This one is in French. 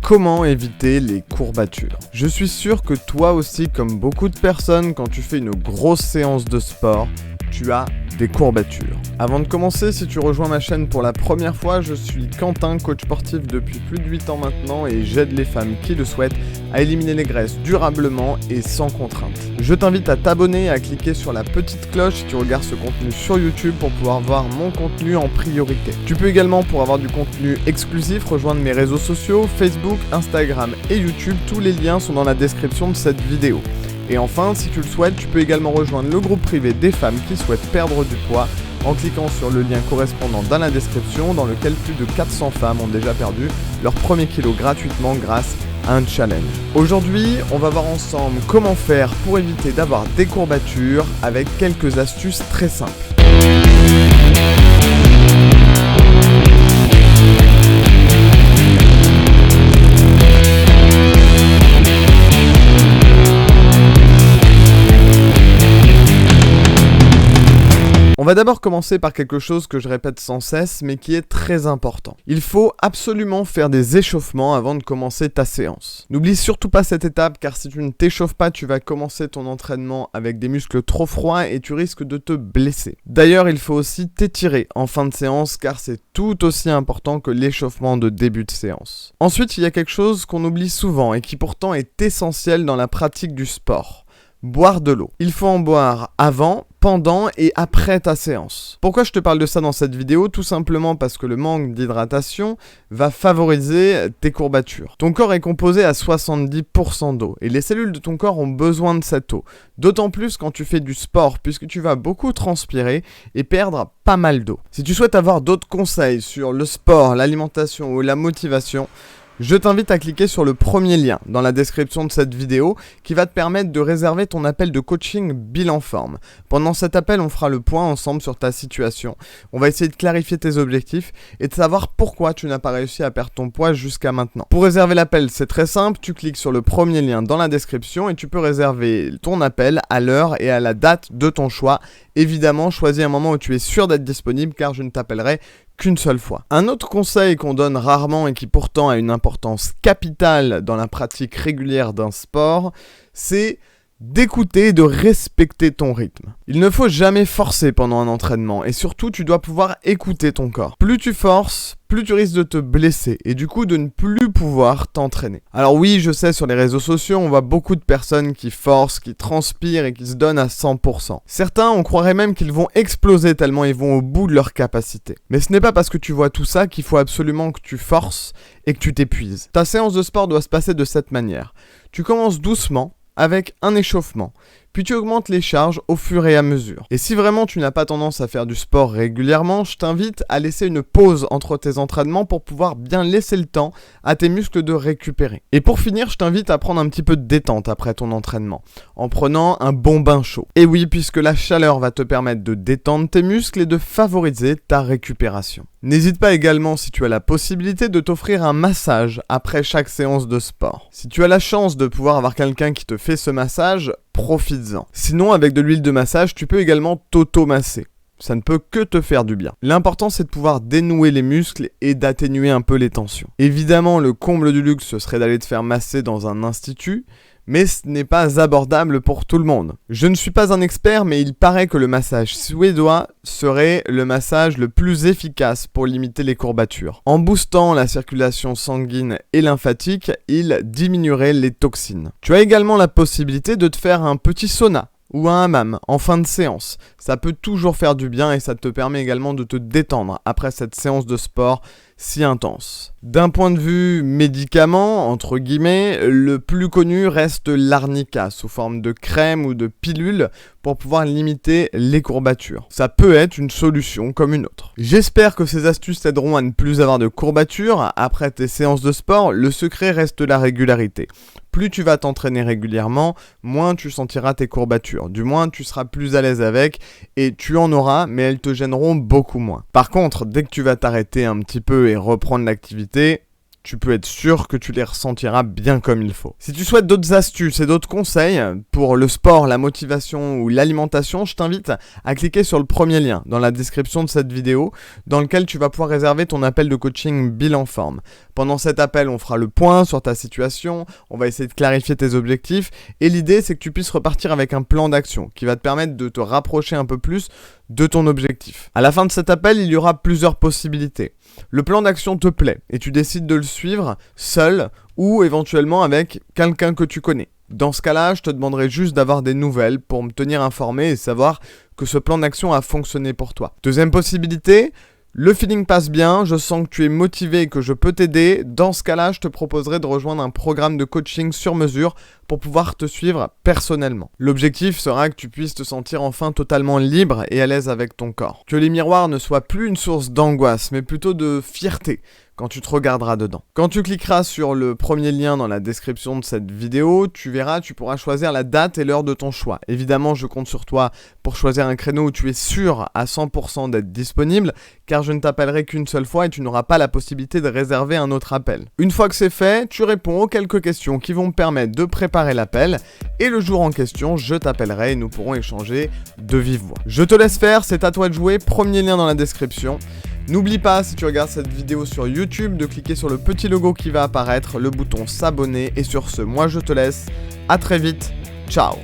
Comment éviter les courbatures? Je suis sûr que toi aussi, comme beaucoup de personnes, quand tu fais une grosse séance de sport, tu as des courbatures. Avant de commencer, si tu rejoins ma chaîne pour la première fois, je suis Quentin, coach sportif depuis plus de 8 ans maintenant et j'aide les femmes qui le souhaitent à éliminer les graisses durablement et sans contrainte. Je t'invite à t'abonner et à cliquer sur la petite cloche si tu regardes ce contenu sur YouTube pour pouvoir voir mon contenu en priorité. Tu peux également, pour avoir du contenu exclusif, rejoindre mes réseaux sociaux, Facebook, Instagram et YouTube. Tous les liens sont dans la description de cette vidéo. Et enfin, si tu le souhaites, tu peux également rejoindre le groupe privé des femmes qui souhaitent perdre du poids en cliquant sur le lien correspondant dans la description, dans lequel plus de 400 femmes ont déjà perdu leur premier kilo gratuitement grâce à un challenge. Aujourd'hui, on va voir ensemble comment faire pour éviter d'avoir des courbatures avec quelques astuces très simples. On va d'abord commencer par quelque chose que je répète sans cesse, mais qui est très important. Il faut absolument faire des échauffements avant de commencer ta séance. N'oublie surtout pas cette étape, car si tu ne t'échauffes pas, tu vas commencer ton entraînement avec des muscles trop froids et tu risques de te blesser. D'ailleurs, il faut aussi t'étirer en fin de séance, car c'est tout aussi important que l'échauffement de début de séance. Ensuite, il y a quelque chose qu'on oublie souvent et qui pourtant est essentiel dans la pratique du sport. Boire de l'eau. Il faut en boire avant, pendant et après ta séance. Pourquoi je te parle de ça dans cette vidéo? Tout simplement parce que le manque d'hydratation va favoriser tes courbatures. Ton corps est composé à 70% d'eau et les cellules de ton corps ont besoin de cette eau. D'autant plus quand tu fais du sport puisque tu vas beaucoup transpirer et perdre pas mal d'eau. Si tu souhaites avoir d'autres conseils sur le sport, l'alimentation ou la motivation, je t'invite à cliquer sur le premier lien dans la description de cette vidéo qui va te permettre de réserver ton appel de coaching bilan forme. Pendant cet appel, on fera le point ensemble sur ta situation. On va essayer de clarifier tes objectifs et de savoir pourquoi tu n'as pas réussi à perdre ton poids jusqu'à maintenant. Pour réserver l'appel, c'est très simple, tu cliques sur le premier lien dans la description et tu peux réserver ton appel à l'heure et à la date de ton choix. Évidemment, choisis un moment où tu es sûr d'être disponible car je ne t'appellerai qu'une seule fois. Un autre conseil qu'on donne rarement et qui pourtant a une importance capitale dans la pratique régulière d'un sport, c'est d'écouter et de respecter ton rythme. Il ne faut jamais forcer pendant un entraînement et surtout tu dois pouvoir écouter ton corps. Plus tu forces, plus tu risques de te blesser et du coup de ne plus pouvoir t'entraîner. Alors oui, je sais, sur les réseaux sociaux, on voit beaucoup de personnes qui forcent, qui transpirent et qui se donnent à 100%. Certains, on croirait même qu'ils vont exploser tellement ils vont au bout de leur capacité. Mais ce n'est pas parce que tu vois tout ça qu'il faut absolument que tu forces et que tu t'épuises. Ta séance de sport doit se passer de cette manière. Tu commences doucement, avec un échauffement, puis tu augmentes les charges au fur et à mesure. Et si vraiment tu n'as pas tendance à faire du sport régulièrement, je t'invite à laisser une pause entre tes entraînements pour pouvoir bien laisser le temps à tes muscles de récupérer. Et pour finir, je t'invite à prendre un petit peu de détente après ton entraînement, en prenant un bon bain chaud. Et oui, puisque la chaleur va te permettre de détendre tes muscles et de favoriser ta récupération. N'hésite pas également, si tu as la possibilité, de t'offrir un massage après chaque séance de sport. Si tu as la chance de pouvoir avoir quelqu'un qui te fait ce massage, profites-en. Sinon, avec de l'huile de massage, tu peux également t'auto-masser. Ça ne peut que te faire du bien. L'important, c'est de pouvoir dénouer les muscles et d'atténuer un peu les tensions. Évidemment, le comble du luxe, ce serait d'aller te faire masser dans un institut, mais ce n'est pas abordable pour tout le monde. Je ne suis pas un expert, mais il paraît que le massage suédois serait le massage le plus efficace pour limiter les courbatures. En boostant la circulation sanguine et lymphatique, il diminuerait les toxines. Tu as également la possibilité de te faire un petit sauna ou un hammam en fin de séance. Ça peut toujours faire du bien et ça te permet également de te détendre après cette séance de sport si intense. D'un point de vue médicament, entre guillemets, le plus connu reste l'arnica sous forme de crème ou de pilule pour pouvoir limiter les courbatures. Ça peut être une solution comme une autre. J'espère que ces astuces t'aideront à ne plus avoir de courbatures après tes séances de sport. Le secret reste la régularité. Plus tu vas t'entraîner régulièrement, moins tu sentiras tes courbatures. Du moins, tu seras plus à l'aise avec et tu en auras, mais elles te gêneront beaucoup moins. Par contre, dès que tu vas t'arrêter un petit peu et reprendre l'activité, tu peux être sûr que tu les ressentiras bien comme il faut. Si tu souhaites d'autres astuces et d'autres conseils pour le sport, la motivation ou l'alimentation, je t'invite à cliquer sur le premier lien dans la description de cette vidéo dans lequel tu vas pouvoir réserver ton appel de coaching Bilan Forme. Pendant cet appel, on fera le point sur ta situation, on va essayer de clarifier tes objectifs et l'idée c'est que tu puisses repartir avec un plan d'action qui va te permettre de te rapprocher un peu plus de ton objectif. À la fin de cet appel, il y aura plusieurs possibilités. Le plan d'action te plaît et tu décides de le suivre seul ou éventuellement avec quelqu'un que tu connais. Dans ce cas-là, je te demanderai juste d'avoir des nouvelles pour me tenir informé et savoir que ce plan d'action a fonctionné pour toi. Deuxième possibilité, le feeling passe bien, je sens que tu es motivé et que je peux t'aider. Dans ce cas-là, je te proposerai de rejoindre un programme de coaching sur mesure pour pouvoir te suivre personnellement. L'objectif sera que tu puisses te sentir enfin totalement libre et à l'aise avec ton corps. Que les miroirs ne soient plus une source d'angoisse, mais plutôt de fierté quand tu te regarderas dedans. Quand tu cliqueras sur le premier lien dans la description de cette vidéo, tu verras, tu pourras choisir la date et l'heure de ton choix. Évidemment, je compte sur toi pour choisir un créneau où tu es sûr à 100% d'être disponible, car je ne t'appellerai qu'une seule fois et tu n'auras pas la possibilité de réserver un autre appel. Une fois que c'est fait, tu réponds aux quelques questions qui vont me permettre de préparer l'appel et le jour en question, je t'appellerai et nous pourrons échanger de vive voix. Je te laisse faire, c'est à toi de jouer, premier lien dans la description. N'oublie pas, si tu regardes cette vidéo sur YouTube, de cliquer sur le petit logo qui va apparaître, le bouton s'abonner. Et sur ce, moi je te laisse. À très vite. Ciao.